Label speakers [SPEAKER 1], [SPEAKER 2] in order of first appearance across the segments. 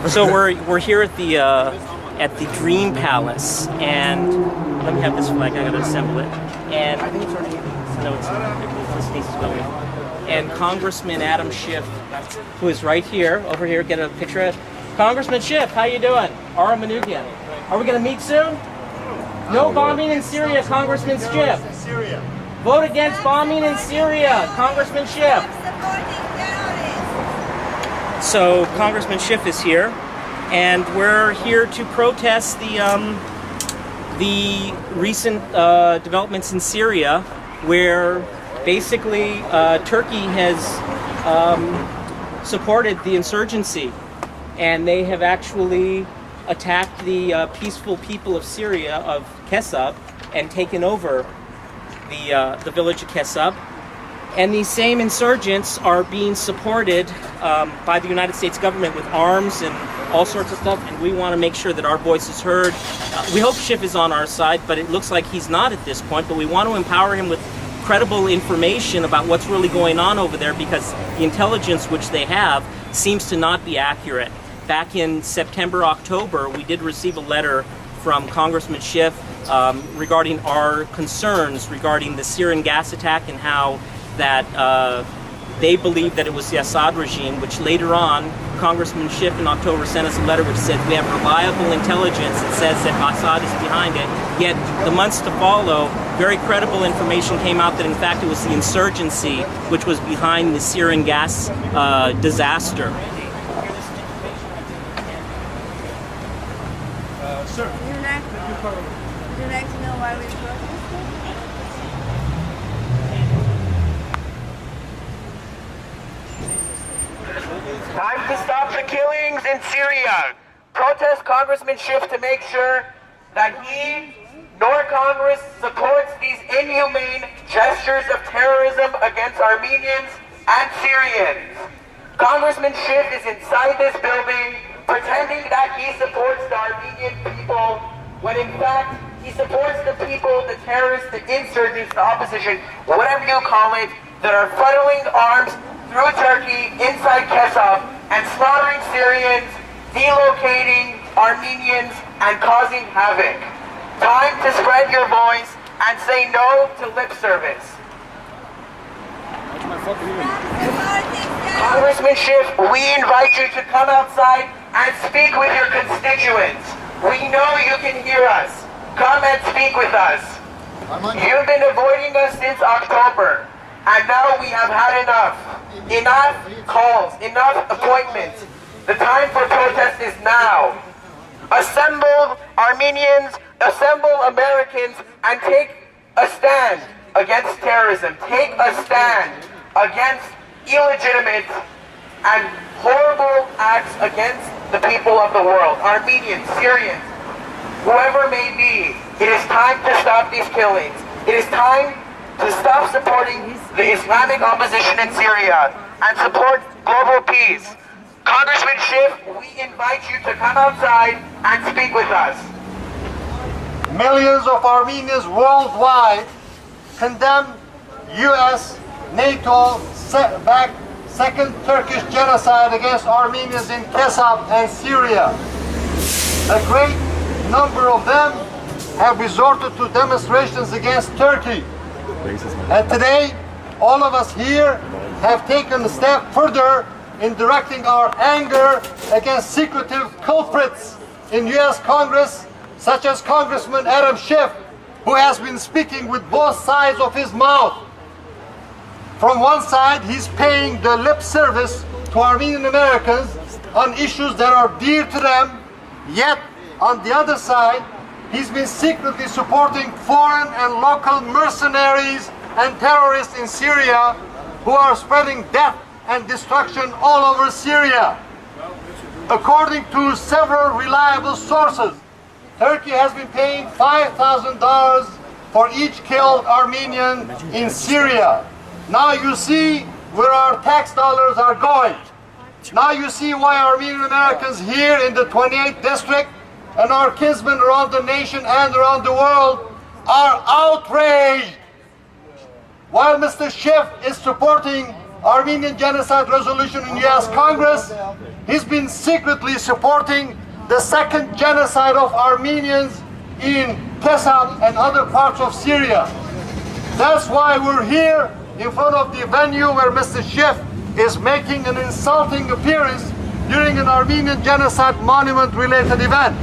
[SPEAKER 1] So we're here at the Dream Palace, and let me have this flag. I gotta assemble it. And I think it's already. No, it's this needs to go in. And Congressman Adam Schiff, who is right here, over here. Get a picture of Congressman Schiff. How you doing? Ara Manukian. Are we gonna meet soon? No bombing in Syria, Congressman Schiff. Vote against bombing in Syria, Congressman Schiff. So Congressman Schiff is here, and we're here to protest the recent developments in Syria, where basically Turkey has supported the insurgency, and they have actually attacked the peaceful people of Syria, of Kesab, and taken over the village of Kesab. And these same insurgents are being supported by the United States government with arms and all sorts of stuff, and we want to make sure that our voice is heard. We hope Schiff is on our side, but it looks like he's not at this point, but we want to empower him with credible information about what's really going on over there, because the intelligence which they have seems to not be accurate. Back in September, October, we did receive a letter from Congressman Schiff regarding our concerns regarding the Syrian gas attack and how that they believe that it was the Assad regime, which later on, Congressman Schiff in October sent us a letter which said we have reliable intelligence that says that Assad is behind it. Yet the months to follow, very credible information came out that in fact it was the insurgency which was behind the Syrian gas disaster.
[SPEAKER 2] Sir, would you like to know why we're protesting?
[SPEAKER 3] Time to stop the killings in Syria. Protest Congressman Schiff to make sure that he nor Congress supports these inhumane gestures of terrorism against Armenians and Syrians. Congressman Schiff is inside this building pretending that he supports the Armenian people, when in fact he supports the people, the terrorists, the insurgents, the opposition, whatever you call it, that are funneling arms through Turkey inside Kesab and slaughtering Syrians, delocating Armenians, and causing havoc. Time to spread your voice and say no to lip service. Congressman Schiff, we invite you to come outside and speak with your constituents. We know you can hear us. Come and speak with us. You've been avoiding us since October, and now we have had enough. Enough calls, enough appointments. The time for protest is now. Assemble Armenians, assemble Americans, and take a stand against terrorism. Take a stand against illegitimate and horrible acts against the people of the world. Armenians, Syrians, whoever may be, it is time to stop these killings. It is time to stop supporting the Islamic opposition in Syria and support global peace. Congressman Schiff, we invite you to come outside and speak with us.
[SPEAKER 4] Millions of Armenians worldwide condemn U.S., NATO-backed second Turkish genocide against Armenians in Kesab and Syria. A great number of them have resorted to demonstrations against Turkey. And today, all of us here have taken a step further in directing our anger against secretive culprits in U.S. Congress, such as Congressman Adam Schiff, who has been speaking with both sides of his mouth. From one side, he's paying the lip service to Armenian Americans on issues that are dear to them, yet on the other side, he's been secretly supporting foreign and local mercenaries and terrorists in Syria who are spreading death and destruction all over Syria. According to several reliable sources, Turkey has been paying $5,000 for each killed Armenian in Syria. Now you see where our tax dollars are going. Now you see why Armenian Americans here in the 28th district and our kinsmen around the nation and around the world are outraged. While Mr. Schiff is supporting Armenian genocide resolution in U.S. Congress, he's been secretly supporting the second genocide of Armenians in Kesab and other parts of Syria. That's why we're here in front of the venue where Mr. Schiff is making an insulting appearance during an Armenian genocide monument-related event.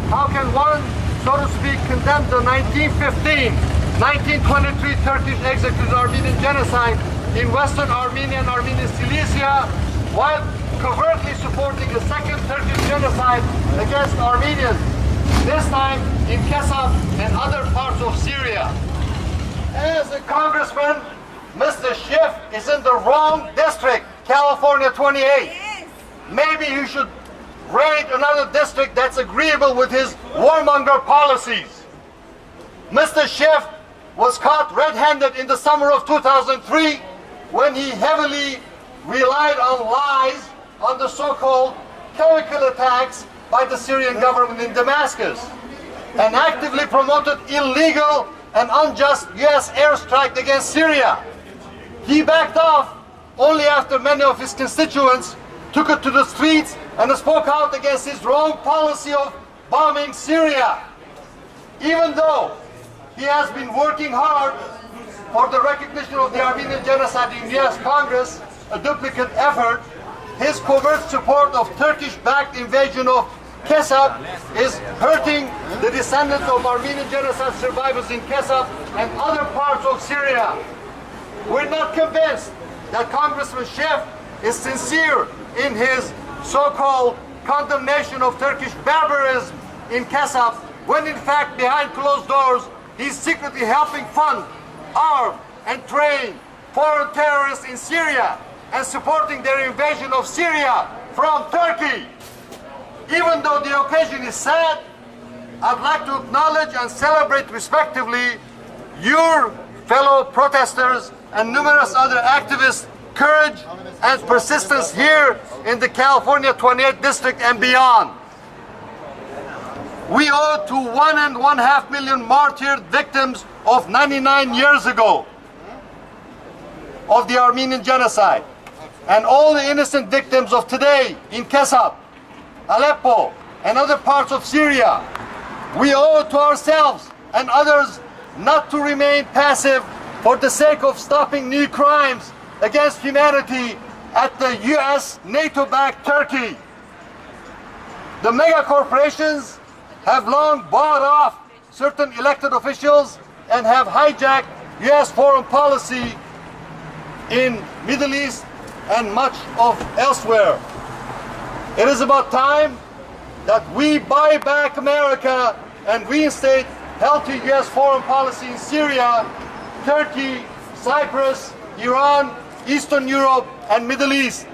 [SPEAKER 4] How can one, so to speak, condemn the 1915, 1923 Turkish executed Armenian genocide in Western Armenia and Armenian Cilicia, while covertly supporting a second Turkish genocide against Armenians, this time in Kesab and other parts of Syria? As a congressman, Mr. Schiff is in the wrong district, California 28.
[SPEAKER 2] Yes.
[SPEAKER 4] Maybe you should raid another district that's agreeable with his warmonger policies. Mr. Schiff was caught red-handed in the summer of 2003 when he heavily relied on lies on the so-called chemical attacks by the Syrian government in Damascus and actively promoted illegal and unjust U.S. airstrike against Syria. He backed off only after many of his constituents took it to the streets and spoke out against his wrong policy of bombing Syria. Even though he has been working hard for the recognition of the Armenian genocide in the U.S. Congress, a duplicate effort, his covert support of Turkish-backed invasion of Kesab is hurting the descendants of Armenian genocide survivors in Kesab and other parts of Syria. We're not convinced that Congressman Schiff is sincere in his so-called condemnation of Turkish barbarism in Kesab, when in fact behind closed doors he's secretly helping fund, arm and train foreign terrorists in Syria and supporting their invasion of Syria from Turkey. Even though the occasion is sad, I'd like to acknowledge and celebrate respectively your fellow protesters and numerous other activists' courage and persistence here in the California 28th District and beyond. We owe to 1.5 million martyred victims of 99 years ago of the Armenian genocide, and all the innocent victims of today in Kesab, Aleppo, and other parts of Syria. We owe it to ourselves and others not to remain passive for the sake of stopping new crimes against humanity at the US NATO-backed Turkey. The mega corporations have long bought off certain elected officials and have hijacked US foreign policy in Middle East and much of elsewhere. It is about time that we buy back America and reinstate healthy US foreign policy in Syria, Turkey, Cyprus, Iran, Eastern Europe, and Middle East.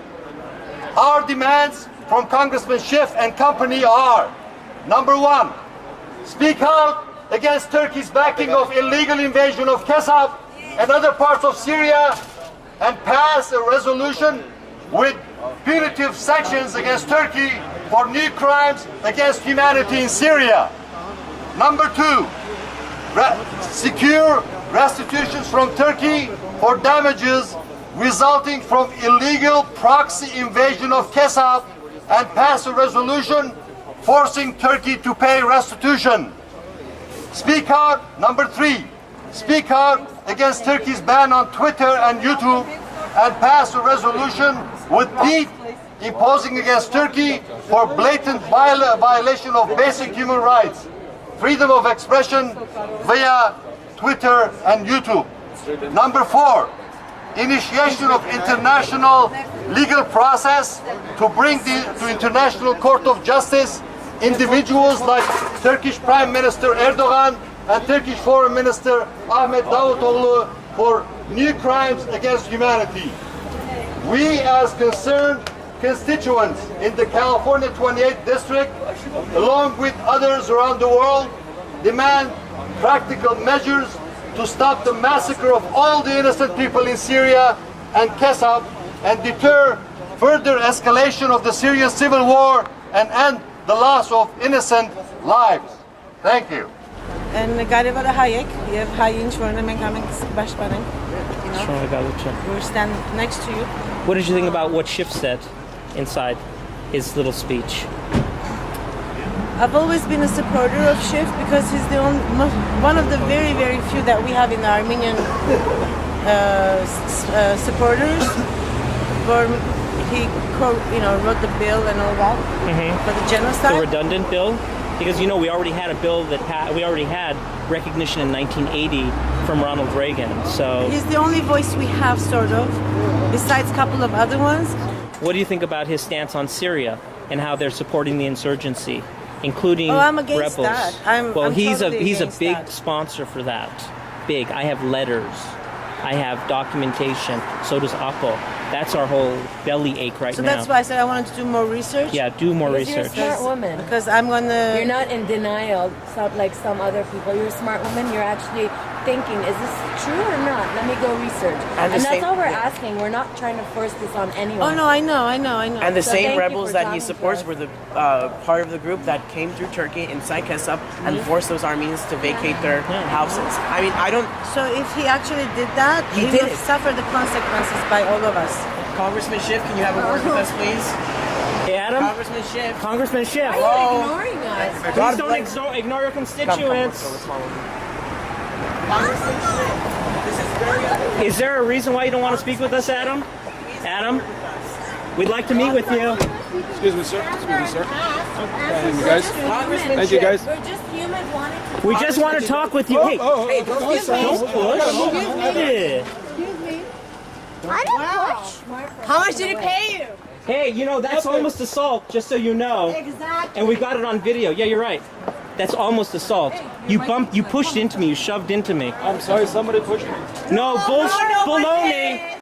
[SPEAKER 4] Our demands from Congressman Schiff and company are: number one, speak out against Turkey's backing of illegal invasion of Kesab and other parts of Syria and pass a resolution with punitive sanctions against Turkey for new crimes against humanity in Syria. Number two, secure restitutions from Turkey for damages resulting from illegal proxy invasion of Kesab and pass a resolution forcing Turkey to pay restitution. Speak out, number three, speak out against Turkey's ban on Twitter and YouTube and pass a resolution with teeth imposing against Turkey for blatant violation of basic human rights, freedom of expression via Twitter and YouTube. Number four, initiation of international legal process to bring to International Court of Justice individuals like Turkish Prime Minister Erdogan and Turkish Foreign Minister Ahmet Davutoğlu for new crimes against humanity. We, as concerned constituents in the California 28th District, along with others around the world, demand practical measures to stop the massacre of all the innocent people in Syria and Kesab and deter further escalation of the Syrian civil war and end the loss of innocent lives. Thank you.
[SPEAKER 5] And galiba da Hayek, you have Hayek for the Bashbaran.
[SPEAKER 1] Sure, I got it.
[SPEAKER 5] We'll stand next to you.
[SPEAKER 1] What did you think about what Schiff said inside? his little speech?
[SPEAKER 5] I've always been a supporter of Schiff because he's the only, one of the very, very few that we have in the Armenian supporters. For he, wrote the bill and all that for the genocide.
[SPEAKER 1] The redundant bill? Because we already had a bill that we already had recognition in 1980 from Ronald Reagan. So
[SPEAKER 5] he's the only voice we have, sort of, besides a couple of other ones.
[SPEAKER 1] what do you think about his stance on Syria and how they're supporting the insurgency, including
[SPEAKER 5] I'm against
[SPEAKER 1] rebels?
[SPEAKER 5] that. I'm
[SPEAKER 1] he's
[SPEAKER 5] totally
[SPEAKER 1] a
[SPEAKER 5] against
[SPEAKER 1] big
[SPEAKER 5] that.
[SPEAKER 1] sponsor for that. Big. I have letters. I have documentation. So does Apo. That's our whole belly ache right
[SPEAKER 5] So
[SPEAKER 1] now.
[SPEAKER 5] that's why I said I wanted to do more research.
[SPEAKER 1] Yeah, do more
[SPEAKER 6] Because
[SPEAKER 1] research.
[SPEAKER 6] You're a smart woman.
[SPEAKER 5] Because I'm gonna.
[SPEAKER 6] You're not in denial, like some other people. You're a smart woman. You're actually thinking, is this true or not? Let me go research.
[SPEAKER 7] And
[SPEAKER 6] And
[SPEAKER 7] the
[SPEAKER 6] that's
[SPEAKER 7] same-
[SPEAKER 6] all we're asking. We're not trying to force this on anyone.
[SPEAKER 5] Oh no, I know.
[SPEAKER 7] And the
[SPEAKER 6] So thank
[SPEAKER 7] same
[SPEAKER 6] you
[SPEAKER 7] rebels
[SPEAKER 6] for
[SPEAKER 7] that he
[SPEAKER 6] talking to
[SPEAKER 7] supports
[SPEAKER 6] us.
[SPEAKER 7] were the part of the group that came through Turkey inside Kesap and forced those Armenians to vacate their houses. I mean, I don't.
[SPEAKER 5] So if he actually did that,
[SPEAKER 7] He
[SPEAKER 5] he
[SPEAKER 7] did
[SPEAKER 5] will
[SPEAKER 7] it.
[SPEAKER 5] suffer the consequences by all of us.
[SPEAKER 7] Congressman Schiff, can you have a word with us, please?
[SPEAKER 1] Hey, Adam?
[SPEAKER 7] Congressman Schiff.
[SPEAKER 1] Congressman Schiff.
[SPEAKER 7] Hello.
[SPEAKER 6] Ignoring us.
[SPEAKER 1] Please
[SPEAKER 7] God
[SPEAKER 1] don't
[SPEAKER 7] bless-
[SPEAKER 1] ignore your
[SPEAKER 7] Come,
[SPEAKER 1] constituents.
[SPEAKER 7] let's go. Congressman Schiff, this is very
[SPEAKER 1] Is there a reason why you don't want to speak with us, Adam? Adam? We'd like to meet with you.
[SPEAKER 8] Excuse me, sir. Excuse me, sir. Thank you, guys.
[SPEAKER 7] Congressman
[SPEAKER 8] Thank you,
[SPEAKER 7] Schiff.
[SPEAKER 8] guys.
[SPEAKER 6] We're just humans wanting to
[SPEAKER 1] We just want to talk with you. Hey,
[SPEAKER 7] Hey, don't be
[SPEAKER 1] don't push. Yeah.
[SPEAKER 2] How much did it pay you?
[SPEAKER 1] Hey, that's almost assault, just so you know.
[SPEAKER 2] Exactly.
[SPEAKER 1] And we got it on video. Yeah, you're right. That's almost assault. You pushed into me, you shoved into me.
[SPEAKER 8] I'm sorry, somebody pushed me.
[SPEAKER 1] No, bullshit, baloney.